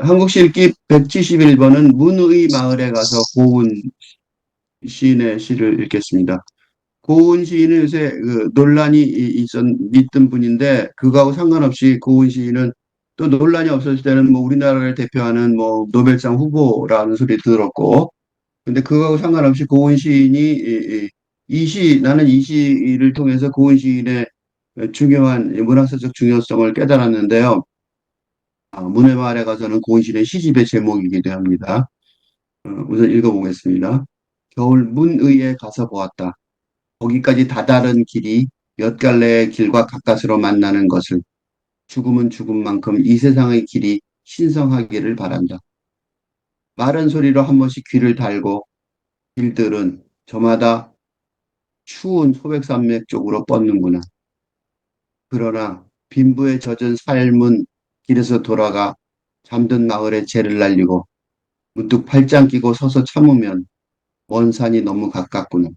한국 시읽기 171번은 문의 마을에 가서 고운 시인의 시를 읽겠습니다. 고은 시인은 요새 논란이 있던 분인데 그거하고 상관없이 고은 시인은 또 논란이 없었을 때는 뭐 우리나라를 대표하는 뭐 노벨상 후보라는 소리 들었고, 근데 그거하고 상관없이 고은 시인이 나는 이 시를 통해서 고은 시인의 중요한 문학사적 중요성을 깨달았는데요. 문해마을에 가서는 고은 시인의 시집의 제목이기도 합니다. 우선 읽어보겠습니다. 겨울 문의에 가서 보았다. 거기까지 다다른 길이 몇 갈래의 길과 가까스로 만나는 것을, 죽음은 죽음만큼 이 세상의 길이 신성하기를 바란다. 마른 소리로 한 번씩 귀를 달고 길들은 저마다 추운 소백산맥 쪽으로 뻗는구나. 그러나 빈부에 젖은 삶은 길에서 돌아가 잠든 마을에 재를 날리고 문득 팔짱 끼고 서서 참으면 먼 산이 너무 가깝구나.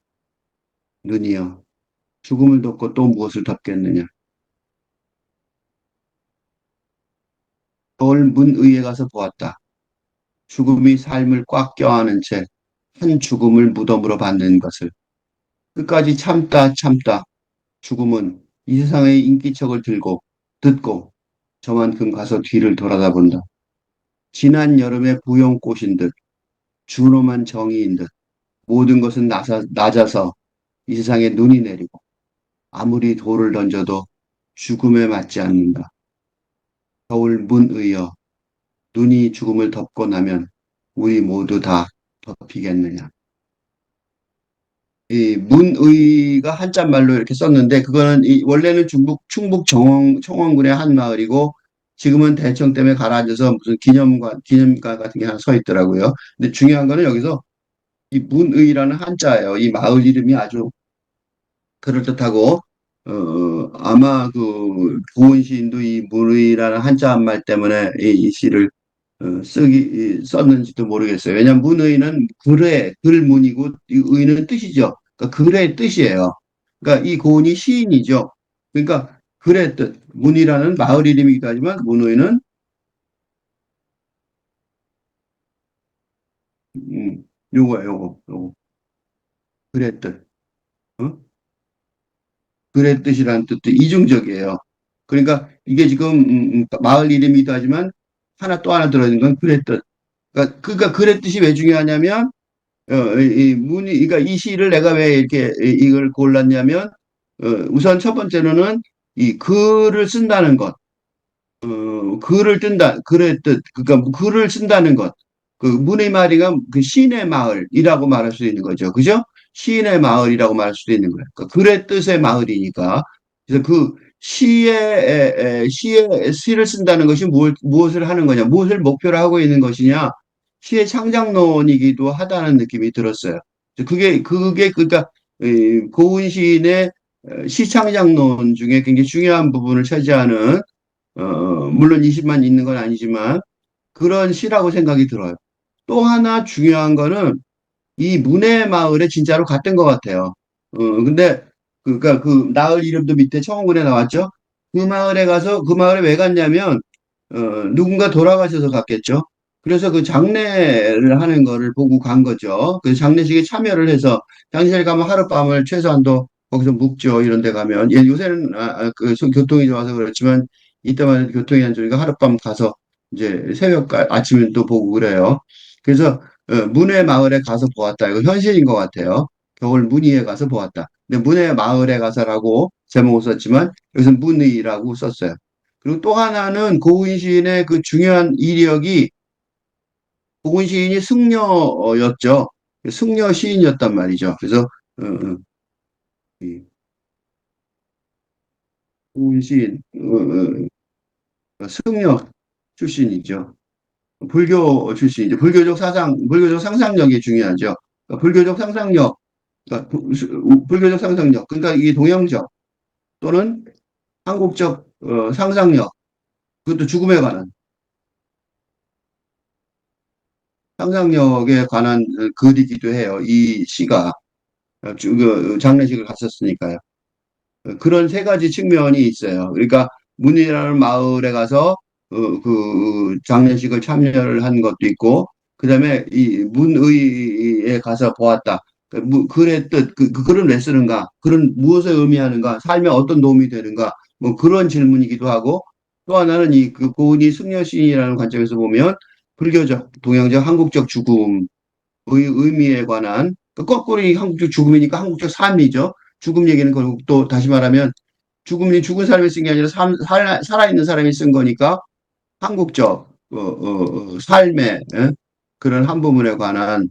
눈이여, 죽음을 덮고 또 무엇을 덮겠느냐. 겨울 문의에 가서 보았다. 죽음이 삶을 꽉 껴안은 채 한 죽음을 무덤으로 받는 것을. 끝까지 참다 참다 죽음은 이 세상의 인기척을 들고 듣고 저만큼 가서 뒤를 돌아다 본다. 지난 여름의 부용꽃인 듯 준엄한 정의인 듯 모든 것은 낮아서 이 세상에 눈이 내리고 아무리 돌을 던져도 죽음에 맞지 않는다. 겨울 문의여, 눈이 죽음을 덮고 나면 우리 모두 다 덮이겠느냐. 이 문의가 한자말로 이렇게 썼는데 그거는 원래는 충북 청원군의 한 마을이고 지금은 대청 때문에 가라앉아서 무슨 기념관 같은 게 하나 서 있더라고요. 근데 중요한 거는 여기서 이 문의라는 한자예요. 이 마을 이름이 아주 그럴듯하고 아마 그 고은 시인도 이 문의라는 한자 한 말 때문에 이 시를 썼는지도 모르겠어요. 왜냐하면 문의는 글문이고 이 의는 뜻이죠. 그러니까 글의 뜻이에요. 그러니까 이 고은이 시인이죠. 그러니까 글의 뜻, 문이라는 마을 이름이기도 하지만 문의는 요거예요, 요거. 글의 뜻. 어? 글의 뜻이라는 뜻도 이중적이에요. 그러니까 이게 지금 마을 이름이기도 하지만 또 하나 들어있는 건 글의 뜻. 그러니까 글의 뜻이 왜 중요하냐면 그러니까 이 시를 내가 왜 이렇게 이걸 골랐냐면, 우선 첫 번째로는 이 글을 쓴다는 것, 글의 뜻, 그러니까 뭐 글을 쓴다는 것. 그 문의 마리가 그 시인의 마을이라고 말할 수 있는 거죠. 그죠? 시인의 마을이라고 말할 수도 있는 거예요. 그러니까 글의 뜻의 마을이니까. 그래서 그 시를 쓴다는 것이 무엇을 하는 거냐, 무엇을 목표로 하고 있는 것이냐, 시의 창작론이기도 하다는 느낌이 들었어요. 그러니까 고은 시인의 시창작론 중에 굉장히 중요한 부분을 차지하는, 물론 20만 있는 건 아니지만 그런 시라고 생각이 들어요. 또 하나 중요한 거는 이 문해 마을에 진짜로 갔던 것 같아요. 근데 그러니까 그 마을 이름도 밑에 청원군에 나왔죠. 그 마을에 가서 그 마을에 왜 갔냐면 누군가 돌아가셔서 갔겠죠. 그래서 그 장례를 하는 거를 보고 간 거죠. 그 장례식에 참여를 해서 장례를 가면 하룻밤을 최소한도 거기서 묵죠. 이런 데 가면 요새는 교통이 좋아서 그렇지만 이때만 해도 교통이 안 좋으니까 하룻밤 가서 이제 아침에 또 보고 그래요. 그래서 문해 마을에 가서 보았다. 이거 현실인 것 같아요. 겨울 문의에 가서 보았다. 근데 문해 마을에 가서라고 제목을 썼지만 여기서 문의라고 썼어요. 그리고 또 하나는 고은 시인의 그 중요한 이력이, 고은 시인이 승려였죠. 승려 시인이었단 말이죠. 그래서 이 고은 시인 승려 출신이죠. 불교적 상상력이 중요하죠. 그러니까 그러니까 불교적 상상력, 그러니까 이 동양적 또는 한국적 상상력, 그것도 죽음에 관한 상상력에 관한 글이기도 해요. 이 시가 장례식을 갔었으니까요. 그런 세 가지 측면이 있어요. 그러니까 문이라는 마을에 가서 그 장례식을 참여를 한 것도 있고, 그다음에 이 문의에 가서 보았다. 글의 뜻, 그 글은 왜 쓰는가? 글은 무엇을 의미하는가? 삶에 어떤 도움이 되는가? 뭐 그런 질문이기도 하고, 또 하나는 이 그 고은이 승려시인이라는 관점에서 보면 불교적, 동양적, 한국적 죽음의 의미에 관한 거꾸로 이 한국적 죽음이니까 한국적 삶이죠. 죽음 얘기는 결국 또 다시 말하면 죽음이 죽은 사람이 쓴 게 아니라 살아있는 사람이 쓴 거니까 한국적 삶의 그런 한 부분에 관한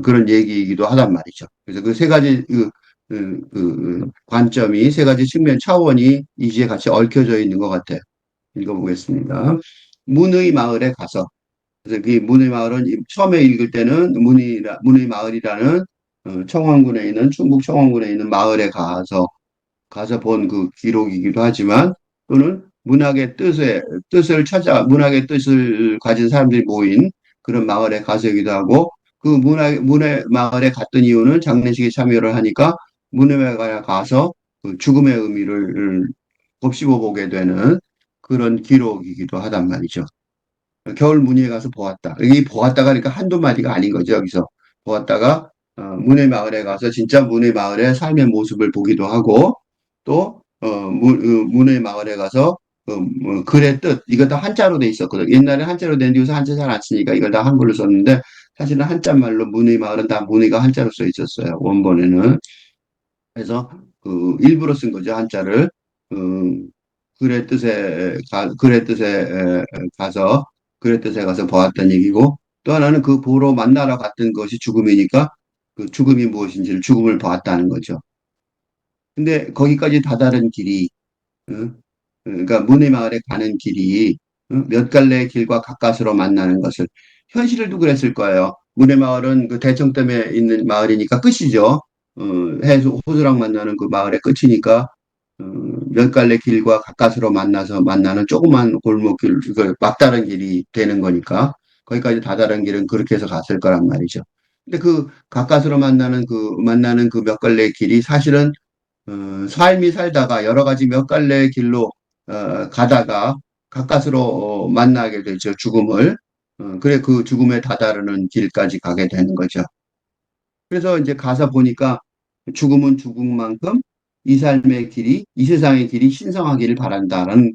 그런 얘기이기도 하단 말이죠. 그래서 그 세 가지 관점이 세 가지 측면 차원이 이 시에 같이 얽혀져 있는 것 같아요. 읽어보겠습니다. 문의 마을에 가서 그래서 그 문의 마을은 처음에 읽을 때는 문의 마을이라는 청왕군에 있는 충북 청왕군에 있는 마을에 가서 본 그 기록이기도 하지만 또는 문학의 뜻을 가진 사람들이 모인 그런 마을에 가서기도 하고 그 문의 마을에 갔던 이유는 장례식에 참여를 하니까 문의 마을에 가서 그 죽음의 의미를 곱씹어 보게 되는 그런 기록이기도 하단 말이죠. 겨울 문의에 가서 보았다. 이 보았다가 그러니까 한두 마디가 아닌 거죠. 여기서 보았다가 문의 마을에 가서 진짜 문의 마을의 삶의 모습을 보기도 하고 또 문의 마을에 가서 글의 뜻 이거 다 한자로 돼 있었거든. 옛날에 한자로 된 뒤에서 한자 잘 안 쓰니까 이걸 다 한글로 썼는데 사실은 한자말로 문의 마을은 다 문의가 한자로 써 있었어요. 원본에는. 그래서 그 일부러 쓴 거죠. 한자를. 음, 글의 뜻에 가서 글의 뜻에 가서 보았던 얘기고 또 하나는 그 보러 만나러 갔던 것이 죽음이니까 그 죽음이 무엇인지를 죽음을 보았다는 거죠. 근데 거기까지 다다른 길이 그러니까 문의 마을에 가는 길이 몇 갈래의 길과 가까스로 만나는 것을 현실에도 그랬을 거예요. 문의 마을은 그 대청댐에 있는 마을이니까 끝이죠. 호수랑 만나는 그 마을의 끝이니까 어, 몇 갈래 길과 가까스로 만나서 만나는 조그만 골목길, 그 막다른 길이 되는 거니까 거기까지 다다른 길은 그렇게 해서 갔을 거란 말이죠. 근데 그 가까스로 만나는 그 몇 갈래 길이 사실은 삶이 살다가 여러 가지 몇 갈래 길로 가다가 가까스로 만나게 되죠. 죽음을. 그래 그 죽음에 다다르는 길까지 가게 되는 거죠. 그래서 이제 가서 보니까 죽음은 죽음만큼 이 삶의 길이, 이 세상의 길이 신성하기를 바란다는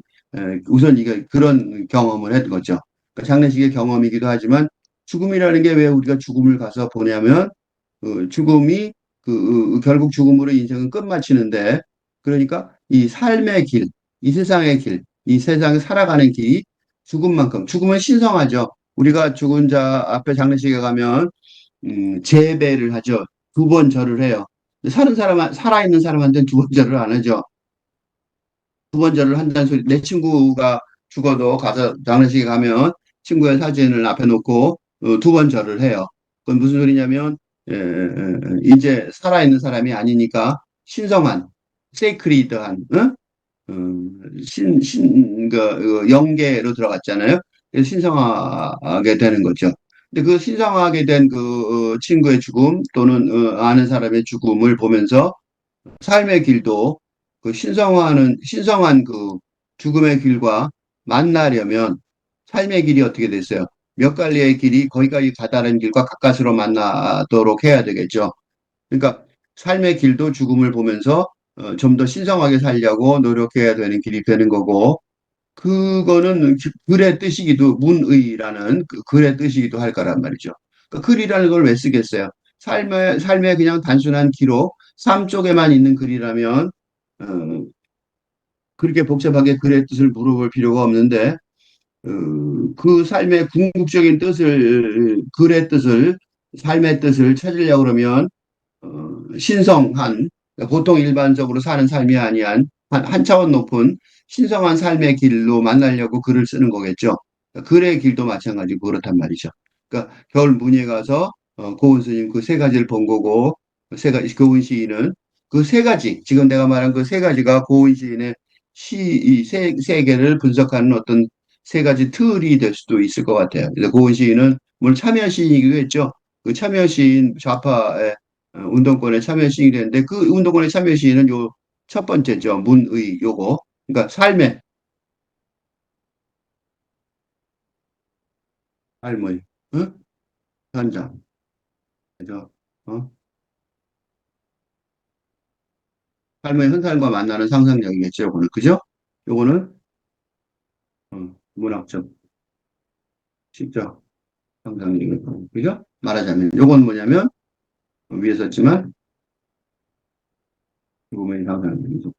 우선 이거 그런 경험을 했던 거죠. 그러니까 장례식의 경험이기도 하지만 죽음이라는 게 왜 우리가 죽음을 가서 보냐면 죽음이 결국 죽음으로 인생은 끝마치는데 그러니까 이 삶의 길, 이 세상의 길, 이 세상에 살아가는 길이 죽음은 신성하죠. 우리가 죽은 자 앞에 장례식에 가면 재배를 하죠. 두 번 절을 해요. 살아있는 사람한테는 두 번 절을 안 하죠. 두 번 절을 한다는 소리. 내 친구가 죽어도 가서 장례식에 가면 친구의 사진을 앞에 놓고 두 번 절을 해요. 그건 무슨 소리냐면 이제 살아있는 사람이 아니니까 신성한, 세크리드한, 영계로 들어갔잖아요. 그래서 신성하게 되는 거죠. 근데 그 신성하게 된 그 친구의 죽음 또는 아는 사람의 죽음을 보면서 삶의 길도 그 신성한 그 죽음의 길과 만나려면 삶의 길이 어떻게 됐어요? 몇 갈래의 길이 거기까지 다다른 길과 가까스로 만나도록 해야 되겠죠. 그러니까 삶의 길도 죽음을 보면서 좀 더 신성하게 살려고 노력해야 되는 길이 되는 거고 그거는 글의 뜻이기도 문의라는 그 글의 뜻이기도 할 거란 말이죠. 그 글이라는 걸 왜 쓰겠어요? 삶의 그냥 단순한 기록, 삶 쪽에만 있는 글이라면 어, 그렇게 복잡하게 글의 뜻을 물어볼 필요가 없는데 그 삶의 궁극적인 뜻을 글의 뜻을 삶의 뜻을 찾으려고 그러면 신성한 보통 일반적으로 사는 삶이 아니한 한 차원 높은 신성한 삶의 길로 만나려고 글을 쓰는 거겠죠. 글의 길도 마찬가지고 그렇단 말이죠. 그러니까 겨울 문예 가서 고은 스님 그 세 가지를 본 거고 그 세 가지 고은 시인은 그 세 가지 지금 내가 말한 그 세 가지가 고은 시인의 시세 세계를 분석하는 어떤 세 가지 틀이 될 수도 있을 것 같아요. 그래서 고은 시인은 물론 참여 시인이기도 했죠. 그 참여 시인 좌파의 운동권에 참여 시인이 되는데 그 운동권에 참여 시인은 요 첫 번째죠. 문의 요거. 그러니까 삶의 삶의, 응? 현장. 그죠? 어? 삶의 현상과 만나는 상상력이겠죠, 요거는. 그죠? 요거는, 문학적, 시적 상상력이고, 그죠? 말하자면, 요건 뭐냐면, 위에 썼지만, 죽음의 상상력이죠.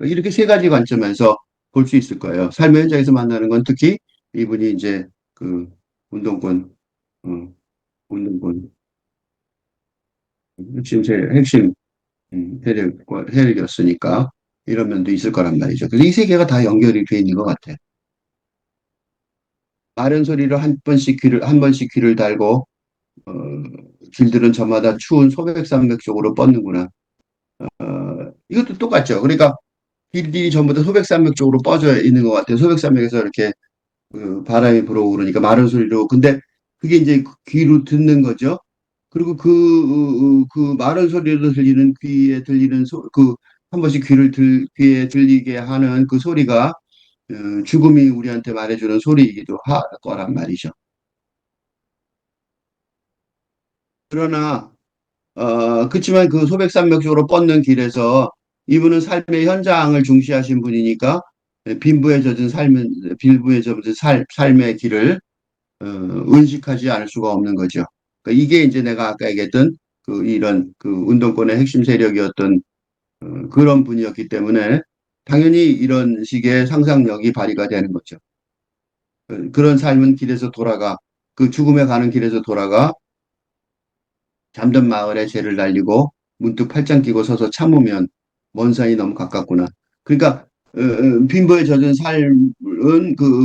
이렇게 세 가지 관점에서 볼 수 있을 거예요. 삶의 현장에서 만나는 건 특히 이분이 이제 그 운동권, 어, 운동권, 핵심 세력이었으니까 이런 면도 있을 거란 말이죠. 그래서 이 세 개가 다 연결이 돼 있는 것 같아요. 마른 소리로 한 번씩 귀를 달고, 어, 길들은 저마다 추운 소백산맥 쪽으로 뻗는구나. 이것도 똑같죠. 그러니까 길들이 전부 다 소백산맥 쪽으로 뻗어 있는 것 같아요. 소백산맥에서 이렇게 그 바람이 불어오고 그러니까 마른 소리로. 근데 그게 이제 귀로 듣는 거죠. 그리고 그 마른 소리로 들리는 귀에 들리는 한 번씩 귀에 들리게 하는 그 소리가 죽음이 우리한테 말해주는 소리이기도 할 거란 말이죠. 그러나 그렇지만 그 소백산맥 쪽으로 뻗는 길에서 이분은 삶의 현장을 중시하신 분이니까 빈부에 젖은 삶의 길을 의식하지 않을 수가 없는 거죠. 그러니까 이게 이제 내가 아까 얘기했던 이런 운동권의 핵심 세력이었던 그런 분이었기 때문에 당연히 이런 식의 상상력이 발휘가 되는 거죠. 그런 삶은 길에서 돌아가 그 죽음에 가는 길에서 돌아가 잠든 마을에 재를 날리고 문득 팔짱 끼고 서서 참으면 먼 산이 너무 가깝구나. 그러니까 빈부에 젖은 삶은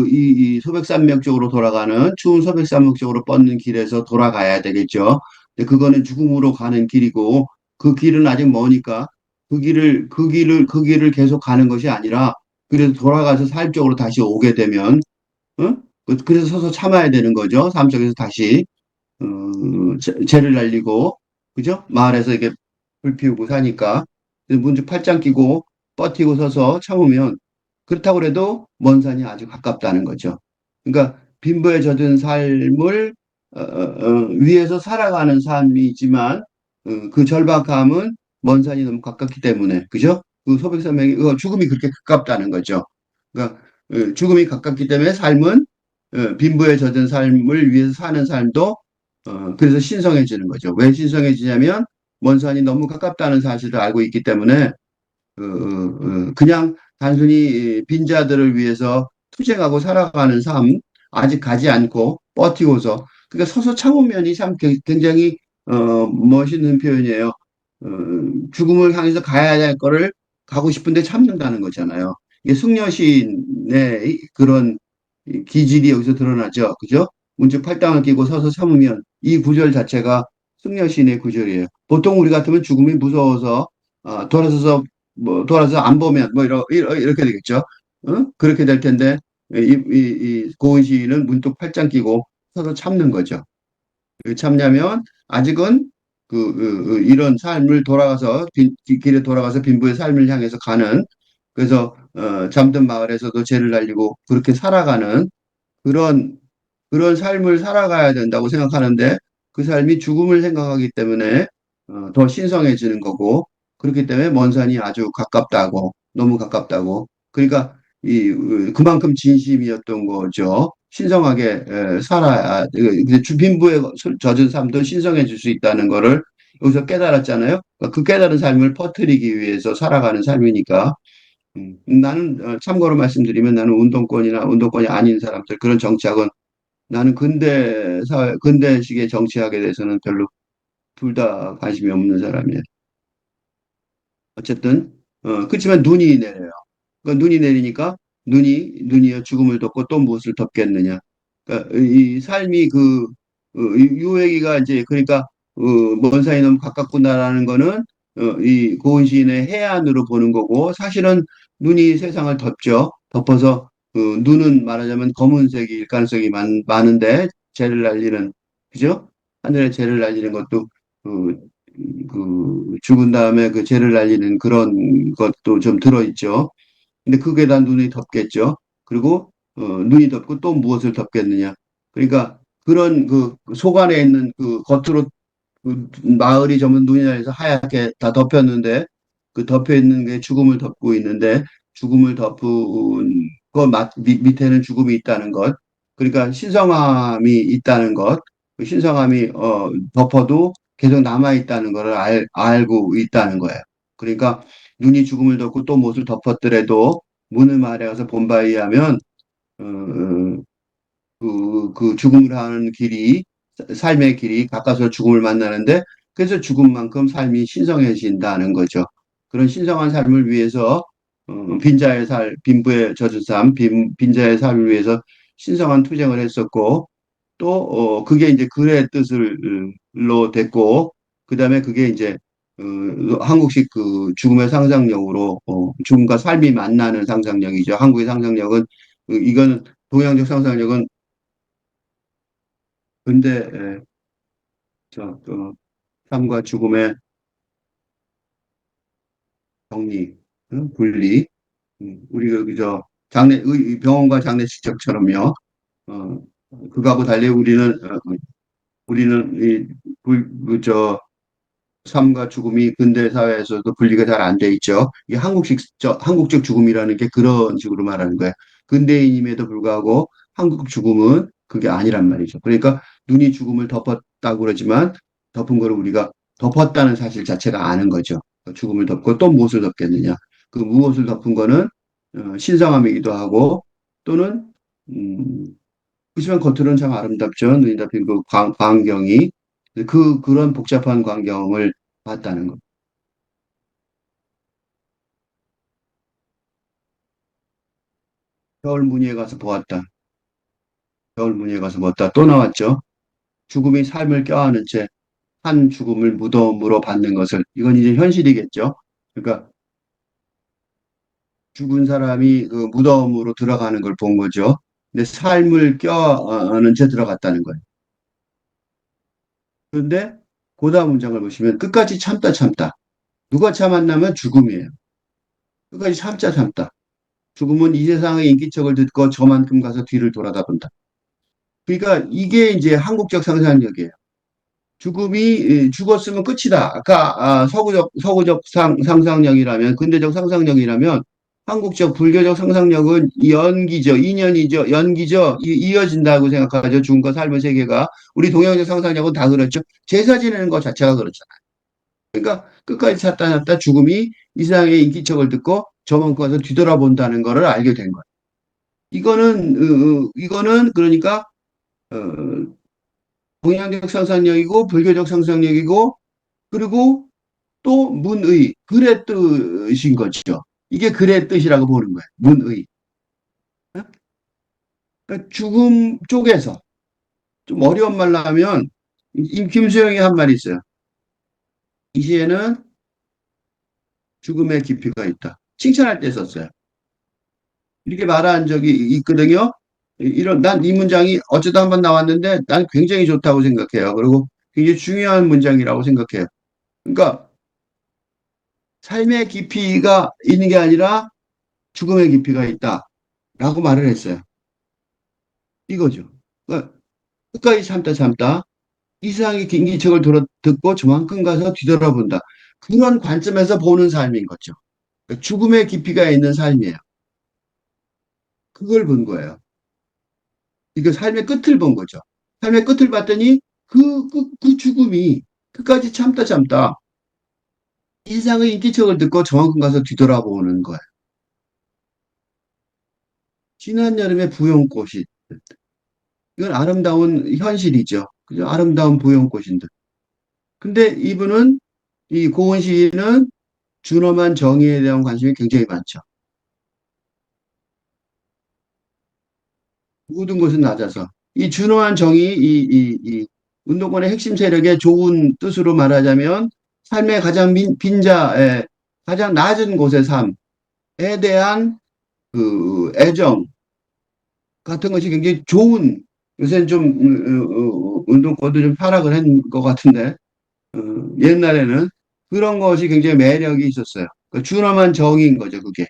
이 소백산맥 쪽으로 돌아가는 추운 소백산맥 쪽으로 뻗는 길에서 돌아가야 되겠죠. 근데 그거는 죽음으로 가는 길이고 그 길은 아직 머니까 그 길을 계속 가는 것이 아니라 그래서 돌아가서 삶 쪽으로 다시 오게 되면 어? 그래서 서서 참아야 되는 거죠. 삶 속에서 다시. 재를 날리고, 그죠? 마을에서 이게 불 피우고 사니까. 문득 팔짱 끼고 버티고 서서 참으면 그렇다고 해도 먼 산이 아주 가깝다는 거죠. 그러니까 빈부에 젖은 삶을 위에서 살아가는 삶이지만 그 절박함은 먼 산이 너무 가깝기 때문에, 그죠? 그 소백산맥이 죽음이 그렇게 가깝다는 거죠. 그러니까 죽음이 가깝기 때문에 삶은 빈부에 젖은 삶을 위해서 사는 삶도 그래서 신성해지는 거죠. 왜 신성해지냐면 먼 산이 너무 가깝다는 사실을 알고 있기 때문에 그냥 단순히 빈자들을 위해서 투쟁하고 살아가는 삶 아직 가지 않고 버티고서 그러니까 서서 참으면이 참 굉장히 멋있는 표현이에요. 어, 죽음을 향해서 가야 될 거를 가고 싶은데 참는다는 거잖아요. 이게 숙녀시인의 그런 기질이 여기서 드러나죠. 그죠? 문득 팔당을 끼고 서서 참으면 이 구절 자체가 숙녀시인의 구절이에요. 보통 우리 같으면 죽음이 무서워서 돌아서 안 보면 이렇게 되겠죠. 그렇게 될 텐데 고은 시인은 문득 팔짱 끼고 서서 참는 거죠. 왜 참냐면 아직은 이런 삶을 돌아가서 길에 돌아가서 빈부의 삶을 향해서 가는 그래서 잠든 마을에서도 죄를 날리고 그렇게 살아가는 그런 삶을 살아가야 된다고 생각하는데 그 삶이 죽음을 생각하기 때문에 더 신성해지는 거고 그렇기 때문에 먼 산이 아주 가깝다고 너무 가깝다고 그러니까 그만큼 진심이었던 거죠. 신성하게 살아야 주빈부에 젖은 삶도 신성해질 수 있다는 거를 여기서 깨달았잖아요. 그러니까 그 깨달은 삶을 퍼뜨리기 위해서 살아가는 삶이니까 나는 참고로 말씀드리면 나는 운동권이 아닌 사람들 그런 정치학은 나는 근대식의 정치학에 대해서는 별로 둘 다 관심이 없는 사람이에요. 어쨌든 그렇지만 눈이 내려요. 그러니까 눈이 내리니까 눈이여 죽음을 덮고 또 무엇을 덮겠느냐. 그러니까 이 삶이 요 얘기가 이제 그러니까 먼 산이 너무 가깝구나라는 거는 이 고은 시인의 해안으로 보는 거고 사실은 눈이 세상을 덮죠. 덮어서 눈은 말하자면 검은색일 가능성이 많은데 재를 날리는 그죠? 하늘에 재를 날리는 것도 그, 죽은 다음에 그 재를 날리는 그런 것도 좀 들어있죠. 근데 그게 다 눈이 덮겠죠. 그리고 눈이 덮고 또 무엇을 덮겠느냐. 그러니까 그런 속 안에 있는 겉으로 마을이 전부 눈이 나서 하얗게 다 덮였는데 그 덮여 있는 게 죽음을 덮고 있는데 죽음을 덮은 밑에는 죽음이 있다는 것. 그러니까 신성함이 있다는 것. 그 신성함이 덮어도 계속 남아 있다는 것을 알고 있다는 거예요. 그러니까 눈이 죽음을 덮고 또 못을 덮었더라도 문을 말해 가서 본 바에 의하면 어, 어, 그 죽음을 하는 길이, 삶의 길이 가까스로 죽음을 만나는데, 그래서 죽음만큼 삶이 신성해진다는 거죠. 그런 신성한 삶을 위해서, 빈부의 젖은 삶, 빈자의 삶을 위해서 신성한 투쟁을 했었고, 또, 그게 이제 글의 뜻을로 됐고, 그 다음에 그게 이제, 한국식 죽음의 상상력으로, 죽음과 삶이 만나는 상상력이죠. 한국의 상상력은, 이거는 동양적 상상력은 근데 삶과 죽음의 정리, 분리, 우리가 그저 병원과 장례식장처럼요. 어, 그거하고 달리 우리는 삶과 죽음이 근대 사회에서도 분리가 잘 안 돼 있죠. 이 한국적 죽음이라는 게 그런 식으로 말하는 거예요. 근대인임에도 불구하고 한국 죽음은 그게 아니란 말이죠. 그러니까 눈이 죽음을 덮었다고 그러지만 덮은 거를 우리가 덮었다는 사실 자체가 아는 거죠. 죽음을 덮고 또 무엇을 덮겠느냐. 그 무엇을 덮은 거는 신성함이기도 하고 또는 음, 그렇지만 겉으로는 참 아름답죠. 눈이 덮인 광경이 그런 복잡한 광경을 봤다는 것. 겨울 무늬에 가서 보았다. 겨울 무늬에 가서 보았다. 또 나왔죠. 죽음이 삶을 껴안은 채 한 죽음을 무덤으로 받는 것을. 이건 이제 현실이겠죠. 그러니까 죽은 사람이 그 무덤으로 들어가는 걸 본 거죠. 근데 삶을 껴안은 채 들어갔다는 거예요. 그런데 그 다음 문장을 보시면 끝까지 참다 참다. 누가 참았냐면 죽음이에요. 끝까지 참자 참다. 죽음은 이 세상의 인기척을 듣고 저만큼 가서 뒤를 돌아다본다. 그러니까 이게 이제 한국적 상상력이에요. 죽었으면 끝이다. 아까 서구적 상상력이라면 근대적 상상력이라면 한국적 불교적 상상력은 연기죠, 인연이죠, 연기죠, 이어진다고 생각하죠. 죽음과 삶의 세계가 우리 동양적 상상력은 다 그렇죠. 제사 지내는 것 자체가 그렇잖아요. 그러니까 끝까지 찾다 찾다 죽음이 이 세상의 인기척을 듣고 저만큼 가서 뒤돌아본다는 것을 알게 된 거예요. 이거는 그러니까 어, 동양적 상상력이고 불교적 상상력이고 그리고 또 문의 글의 뜻인 거죠. 이게 글의 뜻이라고 보는 거예요. 문의. 그러니까 죽음 쪽에서 좀 어려운 말로 하면 김수영이 한 말이 있어요. 이 시에는 죽음의 깊이가 있다. 칭찬할 때 썼어요. 이렇게 말한 적이 있거든요. 난 이 문장이 어쩌다 한번 나왔는데 난 굉장히 좋다고 생각해요. 그리고 굉장히 중요한 문장이라고 생각해요. 그러니까 삶의 깊이가 있는 게 아니라 죽음의 깊이가 있다라고 말을 했어요. 이거죠. 그러니까 끝까지 참다 참다 이상하게 긴기척을 듣고 저만큼 가서 뒤돌아본다. 그런 관점에서 보는 삶인 거죠. 그러니까 죽음의 깊이가 있는 삶이에요. 그걸 본 거예요. 이거 삶의 끝을 본 거죠. 삶의 끝을 봤더니 그 죽음이 끝까지 참다 참다 인상의 인기척을 듣고 저만큼 가서 뒤돌아보는 거예요. 지난 여름에 부용꽃이 이건 아름다운 현실이죠. 그죠? 아름다운 부용꽃인데. 근데 이분은 이 고은 시인은 준엄한 정의에 대한 관심이 굉장히 많죠. 모든 것은 낮아서. 이 준엄한 정의, 이 운동권의 핵심 세력의 좋은 뜻으로 말하자면 삶의 가장 빈자의 가장 낮은 곳의 삶에 대한 애정 같은 것이 굉장히 좋은 요새는 좀 운동권도 좀 하락을 한 것 같은데 어, 옛날에는 그런 것이 굉장히 매력이 있었어요. 그 준엄한 정의인 거죠, 그게.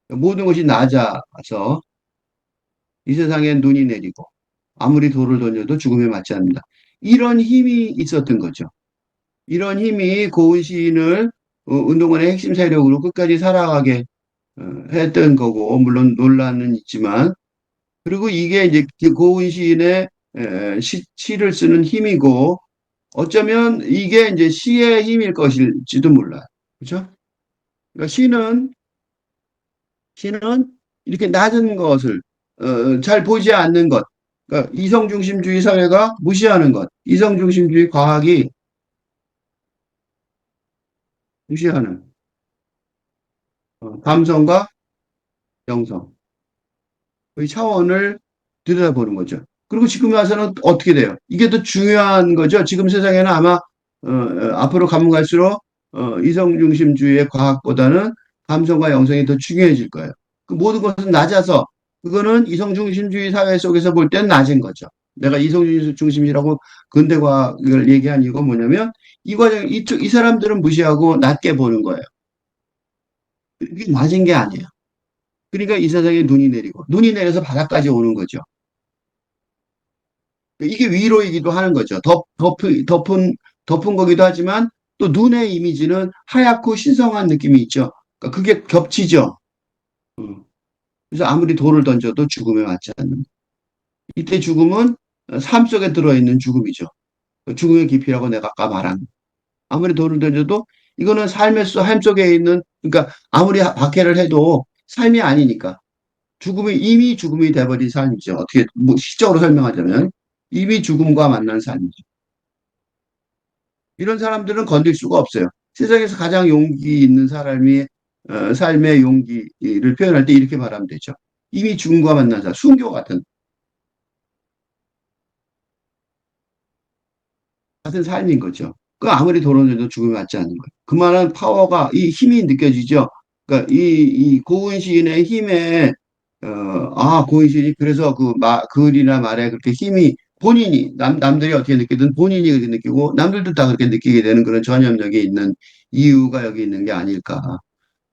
모든 것이 낮아서 이 세상에 눈이 내리고 아무리 돌을 던져도 죽음에 맞지 않는다. 이런 힘이 있었던 거죠. 이런 힘이 고은 시인을 운동권의 핵심 세력으로 끝까지 살아가게 했던 거고, 물론 논란은 있지만, 그리고 이게 이제 그 고은 시인의 시를 쓰는 힘이고, 어쩌면 이게 이제 시의 힘일 것일지도 몰라요. 그죠? 그러니까 시는 이렇게 낮은 것을, 잘 보지 않는 것, 그러니까 이성중심주의 사회가 무시하는 것, 이성중심주의 과학이 무시하는 감성과 영성, 의 차원을 들여다보는 거죠. 그리고 지금 와서는 어떻게 돼요? 이게 더 중요한 거죠. 지금 세상에는 아마 앞으로 가면 갈수록 이성 중심주의의 과학보다는 감성과 영성이 더 중요해질 거예요. 그 모든 것은 낮아서 그거는 이성 중심주의 사회 속에서 볼 때는 낮은 거죠. 내가 이성 중심이라고 근대 과학을 얘기한 이유가 뭐냐면 이 과정 이 사람들은 무시하고 낮게 보는 거예요. 이게 낮은 게 아니에요. 그러니까 이 세상에 눈이 내리고 눈이 내려서 바닥까지 오는 거죠. 이게 위로이기도 하는 거죠. 덮은 거기도 하지만 또 눈의 이미지는 하얗고 신성한 느낌이 있죠. 그러니까 그게 겹치죠. 음. 그래서 아무리 돌을 던져도 죽음에 맞지 않는. 이때 죽음은 삶 속에 들어있는 죽음이죠. 그 죽음의 깊이라고 내가 아까 말한. 아무리 돌을 던져도 이거는 삶 속에 있는, 그러니까 아무리 박해를 해도 삶이 아니니까. 이미 죽음이 돼버린 삶이죠. 어떻게, 뭐, 시적으로 설명하자면. 이미 죽음과 만난 삶이죠. 이런 사람들은 건들 수가 없어요. 세상에서 가장 용기 있는 사람이 삶의 용기를 표현할 때 이렇게 말하면 되죠. 이미 죽음과 만난 사람, 순교 같은 삶인 거죠. 그 아무리 도론해도 죽음이 맞지 않는 거예요. 그만한 파워가, 이 힘이 느껴지죠. 그러니까 이 고은 시인의 힘에 고은 시인이 그래서 글이나 말에 그렇게 힘이 본인이 남들이 어떻게 느끼든 본인이 그렇게 느끼고 남들도 다 그렇게 느끼게 되는 그런 전염력이 있는 이유가 여기 있는 게 아닐까.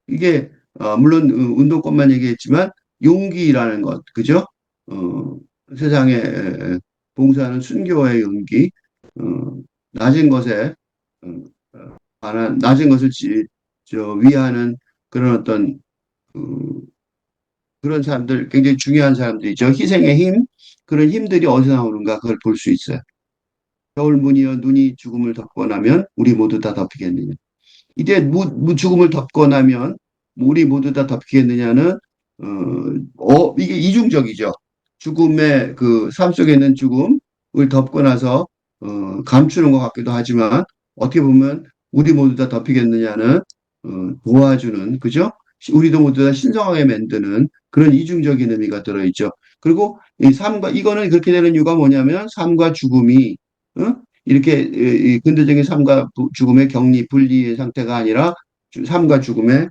이게 물론 운동권만 얘기했지만 용기라는 것, 그죠? 어, 세상에 봉사하는 순교의 용기, 어, 낮은 것에 어, 낮은 것을 위하는 그런 어떤 그, 그런 사람들, 굉장히 중요한 사람들이죠. 희생의 힘, 그런 힘들이 어디서 나오는가 그걸 볼 수 있어요. 겨울무늬여 눈이 죽음을 덮고 나면 우리 모두 다 덮이겠느냐. 이제 죽음을 덮고 나면 우리 모두 다 덮이겠느냐는 이게 이중적이죠. 죽음의 그 삶 속에 있는 죽음을 덮고 나서 감추는 것 같기도 하지만 어떻게 보면 우리 모두 다 덮이겠느냐는 도와주는 그죠? 우리도 모두 다 신성하게 만드는 그런 이중적인 의미가 들어있죠. 그리고 이 삶과 이거는 그렇게 되는 이유가 뭐냐면 삶과 죽음이 어? 이렇게 이 근대적인 삶과 죽음의 격리, 분리의 상태가 아니라 삶과 죽음의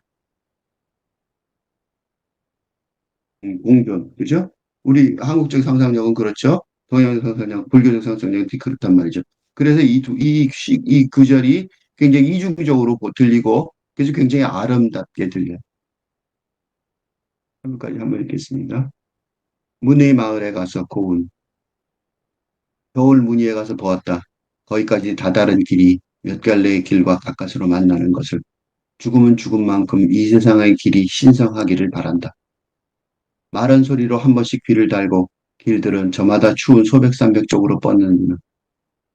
공존, 그죠? 우리 한국적 상상력은 그렇죠. 동양적 상상력, 불교적 상상력은 그렇단 말이죠. 그래서 이 구절이 굉장히 이중적으로 들리고, 그래서 굉장히 아름답게 들려요. 한번까지 한번 읽겠습니다. 문의 마을에 가서 고운, 겨울 문의에 가서 보았다. 거기까지 다다른 길이 몇 갈래의 길과 가까스로 만나는 것을. 죽음은 죽은 만큼 이 세상의 길이 신성하기를 바란다. 마른 소리로 한 번씩 귀를 달고 길들은 저마다 추운 소백산백 쪽으로 뻗는다.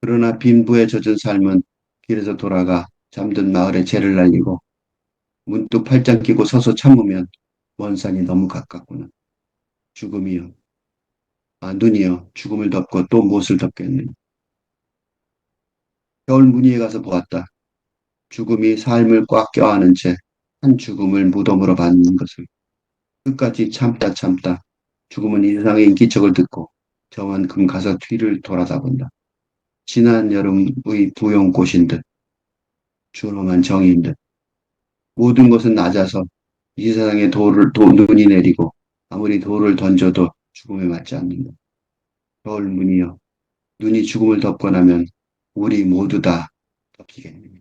그러나 빈부에 젖은 삶은 길에서 돌아가 잠든 마을에 재를 날리고 문득 팔짱 끼고 서서 참으면 먼 산이 너무 가깝구나. 죽음이여, 눈이여, 죽음을 덮고 또 무엇을 덮겠느냐. 겨울 무늬에 가서 보았다. 죽음이 삶을 꽉 껴안은 채 한 죽음을 무덤으로 받는 것을. 끝까지 참다. 죽음은 이 세상의 인기척을 듣고 저만큼 가서 뒤를 돌아다 본다. 지난 여름의 부용꽃인 듯, 준엄한 정이인 듯, 모든 것은 낮아서 이 세상에 눈이 내리고 아무리 돌을 던져도 죽음에 맞지 않는다. 겨울 문이여, 눈이 죽음을 덮고 나면 우리 모두 다 덮이겠느냐.